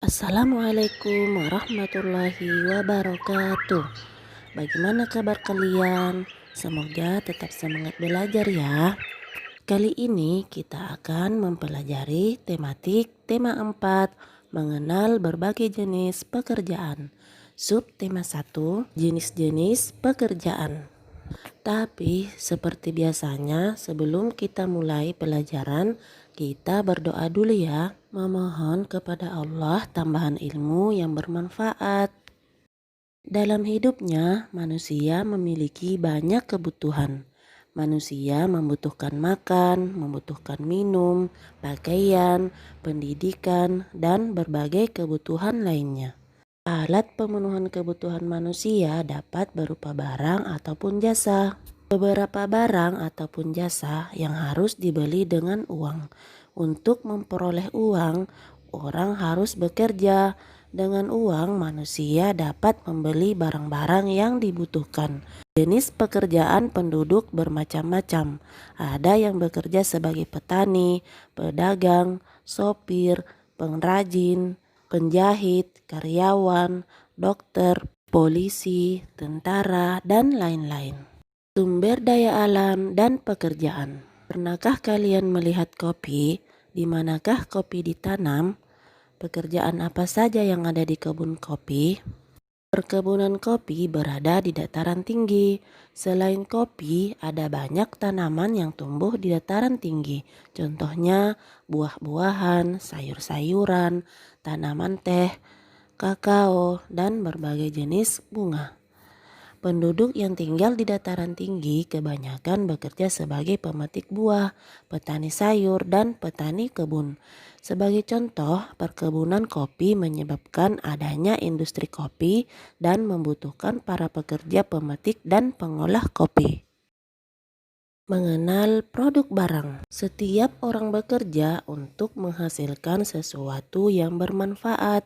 Assalamualaikum warahmatullahi wabarakatuh. Bagaimana kabar kalian? Semoga tetap semangat belajar ya. Kali ini kita akan mempelajari tema 4, mengenal berbagai jenis pekerjaan. Subtema 1, jenis-jenis pekerjaan. Tapi seperti biasanya sebelum kita mulai pelajaran, kita berdoa dulu ya. Memohon kepada Allah tambahan ilmu yang bermanfaat. Dalam hidupnya, manusia memiliki banyak kebutuhan. Manusia membutuhkan makan, membutuhkan minum, pakaian, pendidikan, dan berbagai kebutuhan lainnya. Alat pemenuhan kebutuhan manusia dapat berupa barang ataupun jasa. Beberapa barang ataupun jasa yang harus dibeli dengan uang. Untuk memperoleh uang, orang harus bekerja. Dengan uang, manusia dapat membeli barang-barang yang dibutuhkan. Jenis pekerjaan penduduk bermacam-macam. Ada yang bekerja sebagai petani, pedagang, sopir, pengrajin, penjahit, karyawan, dokter, polisi, tentara, dan lain-lain. Sumber daya alam dan pekerjaan. Pernahkah kalian melihat kopi? Di manakah kopi ditanam? Pekerjaan apa saja yang ada di kebun kopi? Perkebunan kopi berada di dataran tinggi. Selain kopi, ada banyak tanaman yang tumbuh di dataran tinggi. Contohnya buah-buahan, sayur-sayuran, tanaman teh, kakao, dan berbagai jenis bunga. Penduduk yang tinggal di dataran tinggi kebanyakan bekerja sebagai pemetik buah, petani sayur, dan petani kebun. Sebagai contoh, perkebunan kopi menyebabkan adanya industri kopi dan membutuhkan para pekerja pemetik dan pengolah kopi. Mengenal produk barang. Setiap orang bekerja untuk menghasilkan sesuatu yang bermanfaat.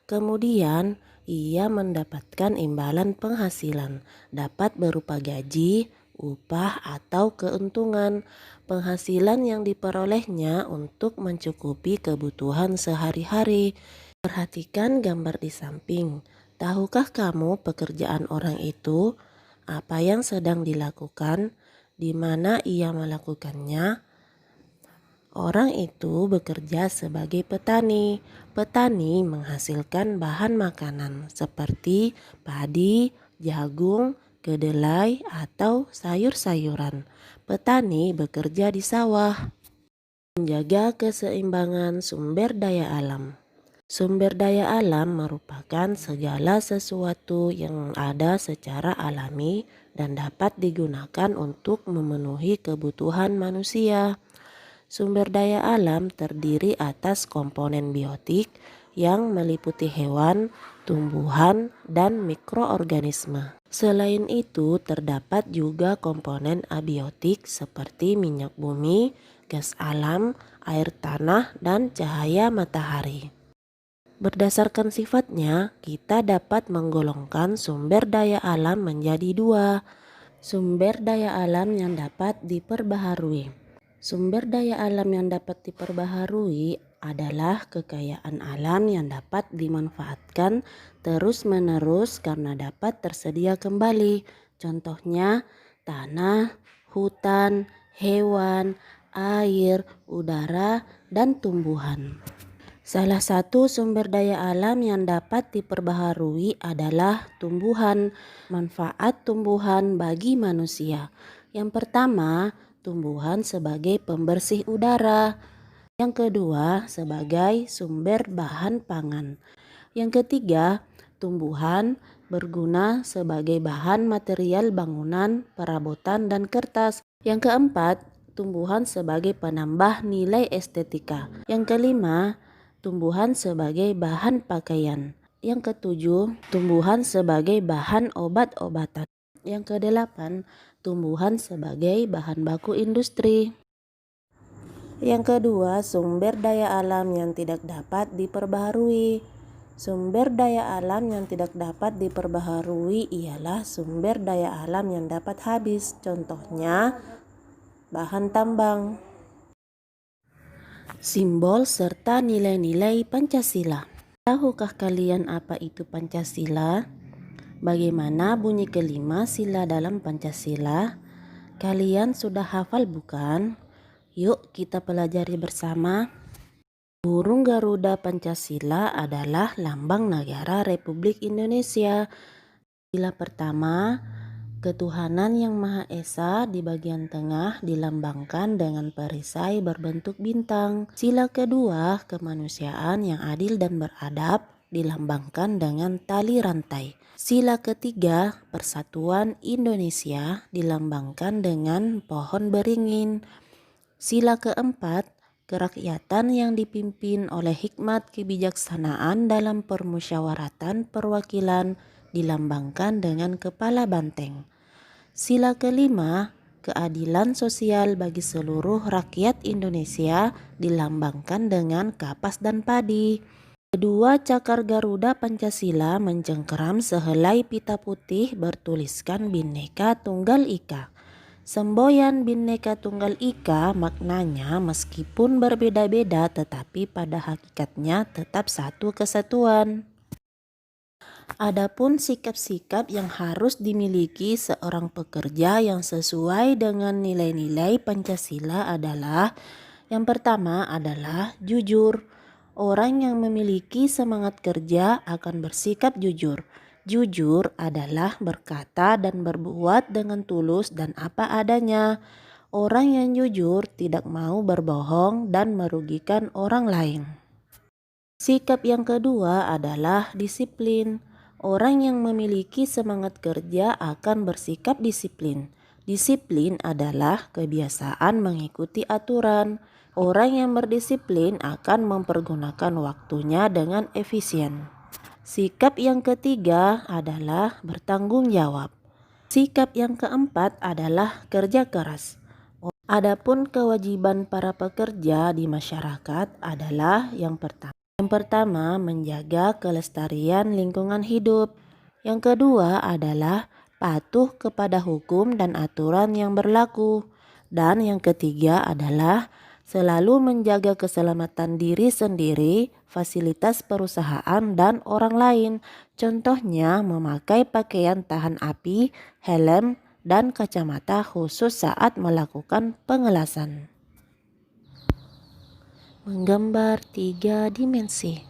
Kemudian, ia mendapatkan imbalan penghasilan, dapat berupa gaji, upah, atau keuntungan. Penghasilan yang diperolehnya untuk mencukupi kebutuhan sehari-hari. Perhatikan gambar di samping. Tahukah kamu pekerjaan orang itu? Apa yang sedang dilakukan? Di mana ia melakukannya? Orang itu bekerja sebagai petani. Petani menghasilkan bahan makanan seperti padi, jagung, kedelai, atau sayur-sayuran. Petani bekerja di sawah. Menjaga keseimbangan sumber daya alam. Sumber daya alam merupakan segala sesuatu yang ada secara alami dan dapat digunakan untuk memenuhi kebutuhan manusia. Sumber daya alam terdiri atas komponen biotik yang meliputi hewan, tumbuhan, dan mikroorganisme. Selain itu, terdapat juga komponen abiotik seperti minyak bumi, gas alam, air tanah, dan cahaya matahari. Berdasarkan sifatnya, kita dapat menggolongkan sumber daya alam menjadi dua. Sumber daya alam yang dapat diperbaharui. Sumber daya alam yang dapat diperbaharui adalah kekayaan alam yang dapat dimanfaatkan terus-menerus karena dapat tersedia kembali. Contohnya tanah, hutan, hewan, air, udara, dan tumbuhan. Salah satu sumber daya alam yang dapat diperbaharui adalah tumbuhan. Manfaat tumbuhan bagi manusia. Yang pertama, tumbuhan sebagai pembersih udara. Yang kedua, sebagai sumber bahan pangan. Yang ketiga, tumbuhan berguna sebagai bahan material bangunan, perabotan, dan kertas. Yang keempat, tumbuhan sebagai penambah nilai estetika. Yang kelima, tumbuhan sebagai bahan pakaian. Yang ketujuh, tumbuhan sebagai bahan obat-obatan. Yang kedelapan, tumbuhan sebagai bahan baku industri. Yang kedua, sumber daya alam yang tidak dapat diperbaharui. Sumber daya alam yang tidak dapat diperbaharui ialah sumber daya alam yang dapat habis. Contohnya, bahan tambang. Simbol serta nilai-nilai Pancasila. Tahukah kalian apa itu Pancasila? Bagaimana bunyi kelima sila dalam Pancasila? Kalian sudah hafal bukan? Yuk kita pelajari bersama. Burung Garuda Pancasila adalah lambang negara Republik Indonesia. Sila pertama, ketuhanan yang Maha Esa di bagian tengah dilambangkan dengan perisai berbentuk bintang. Sila kedua, kemanusiaan yang adil dan beradab dilambangkan dengan tali rantai. Sila ketiga, persatuan Indonesia dilambangkan dengan pohon beringin. Sila keempat, kerakyatan yang dipimpin oleh hikmat kebijaksanaan dalam permusyawaratan perwakilan dilambangkan dengan kepala banteng. Sila kelima, keadilan sosial bagi seluruh rakyat Indonesia dilambangkan dengan kapas dan padi. Kedua cakar Garuda Pancasila mencengkeram sehelai pita putih bertuliskan Bhinneka Tunggal Ika. Semboyan Bhinneka Tunggal Ika maknanya meskipun berbeda-beda tetapi pada hakikatnya tetap satu kesatuan. Adapun sikap-sikap yang harus dimiliki seorang pekerja yang sesuai dengan nilai-nilai Pancasila adalah: yang pertama adalah jujur. Orang yang memiliki semangat kerja akan bersikap jujur. Jujur adalah berkata dan berbuat dengan tulus dan apa adanya. Orang yang jujur tidak mau berbohong dan merugikan orang lain. Sikap yang kedua adalah disiplin. Orang yang memiliki semangat kerja akan bersikap disiplin. Disiplin adalah kebiasaan mengikuti aturan. Orang yang berdisiplin akan mempergunakan waktunya dengan efisien. Sikap yang ketiga adalah bertanggung jawab. Sikap yang keempat adalah kerja keras. Adapun kewajiban para pekerja di masyarakat adalah yang pertama, menjaga kelestarian lingkungan hidup. Yang kedua adalah patuh kepada hukum dan aturan yang berlaku. Dan yang ketiga adalah selalu menjaga keselamatan diri sendiri, fasilitas perusahaan, dan orang lain. Contohnya memakai pakaian tahan api, helm, dan kacamata khusus saat melakukan pengelasan. Menggambar 3 dimensi.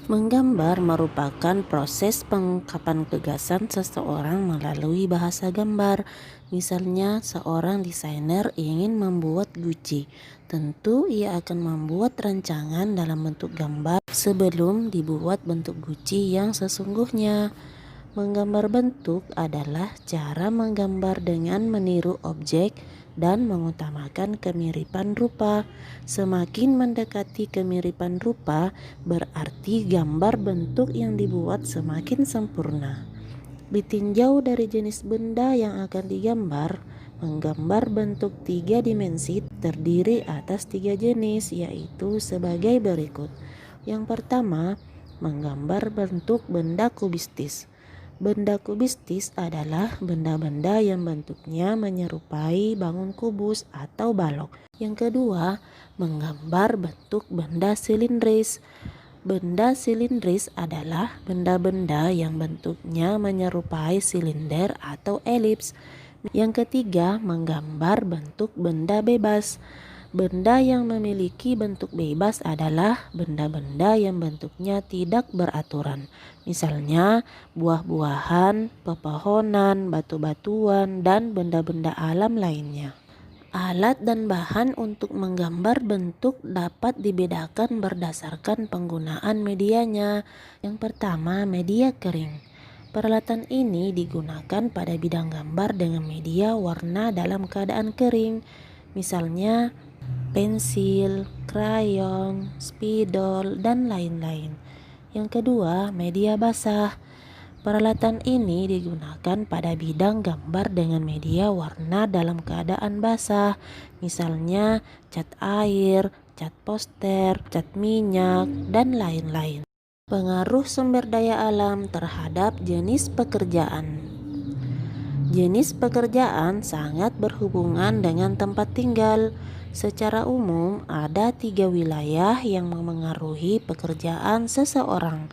Menggambar merupakan proses pengungkapan gagasan seseorang melalui bahasa gambar. Misalnya, seorang desainer ingin membuat Gucci. Tentu ia akan membuat rancangan dalam bentuk gambar sebelum dibuat bentuk Gucci yang sesungguhnya. Menggambar bentuk adalah cara menggambar dengan meniru objek dan mengutamakan kemiripan rupa. Semakin mendekati kemiripan rupa, berarti gambar bentuk yang dibuat semakin sempurna. Ditinjau dari jenis benda yang akan digambar, menggambar bentuk 3 dimensi terdiri atas 3 jenis, yaitu sebagai berikut. Yang pertama, menggambar bentuk benda kubistis. Benda kubistis adalah benda-benda yang bentuknya menyerupai bangun kubus atau balok. Yang kedua, menggambar bentuk benda silindris. Benda silindris adalah benda-benda yang bentuknya menyerupai silinder atau elips. Yang ketiga, menggambar bentuk benda bebas. Benda yang memiliki bentuk bebas adalah benda-benda yang bentuknya tidak beraturan. Misalnya buah-buahan, pepohonan, batu-batuan, dan benda-benda alam lainnya. Alat dan bahan untuk menggambar bentuk dapat dibedakan berdasarkan penggunaan medianya. Yang pertama, media kering. Peralatan ini digunakan pada bidang gambar dengan media warna dalam keadaan kering. Misalnya pensil, krayon, spidol, dan lain-lain. Yang kedua, media basah. Peralatan ini digunakan pada bidang gambar dengan media warna dalam keadaan basah. Misalnya cat air, cat poster, cat minyak, dan lain-lain. Pengaruh sumber daya alam terhadap jenis pekerjaan. Jenis pekerjaan sangat berhubungan dengan tempat tinggal. Secara umum, ada 3 wilayah yang memengaruhi pekerjaan seseorang.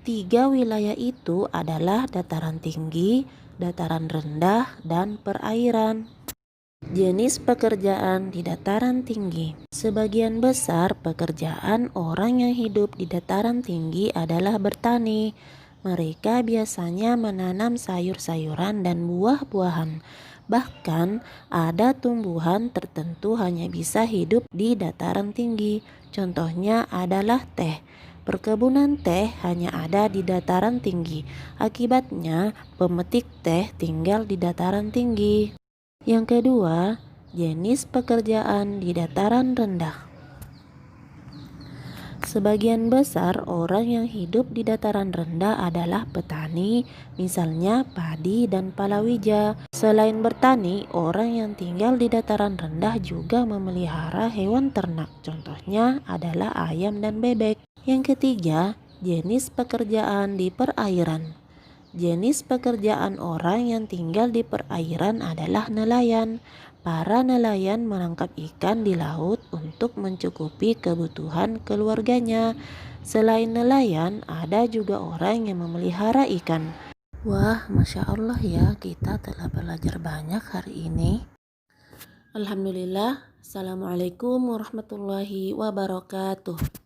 3 wilayah itu adalah dataran tinggi, dataran rendah, dan perairan. Jenis pekerjaan di dataran tinggi. Sebagian besar pekerjaan orang yang hidup di dataran tinggi adalah bertani. Mereka biasanya menanam sayur-sayuran dan buah-buahan. Bahkan ada tumbuhan tertentu hanya bisa hidup di dataran tinggi. Contohnya adalah teh. Perkebunan teh hanya ada di dataran tinggi. Akibatnya, pemetik teh tinggal di dataran tinggi. Yang kedua, jenis pekerjaan di dataran rendah. Sebagian besar orang yang hidup di dataran rendah adalah petani, misalnya padi dan palawija. Selain bertani, orang yang tinggal di dataran rendah juga memelihara hewan ternak. Contohnya adalah ayam dan bebek. Yang ketiga, jenis pekerjaan di perairan. Jenis pekerjaan orang yang tinggal di perairan adalah nelayan. Para nelayan menangkap ikan di laut untuk mencukupi kebutuhan keluarganya. Selain nelayan, ada juga orang yang memelihara ikan. Wah, Masya Allah ya, kita telah belajar banyak hari ini. Alhamdulillah. Assalamualaikum warahmatullahi wabarakatuh.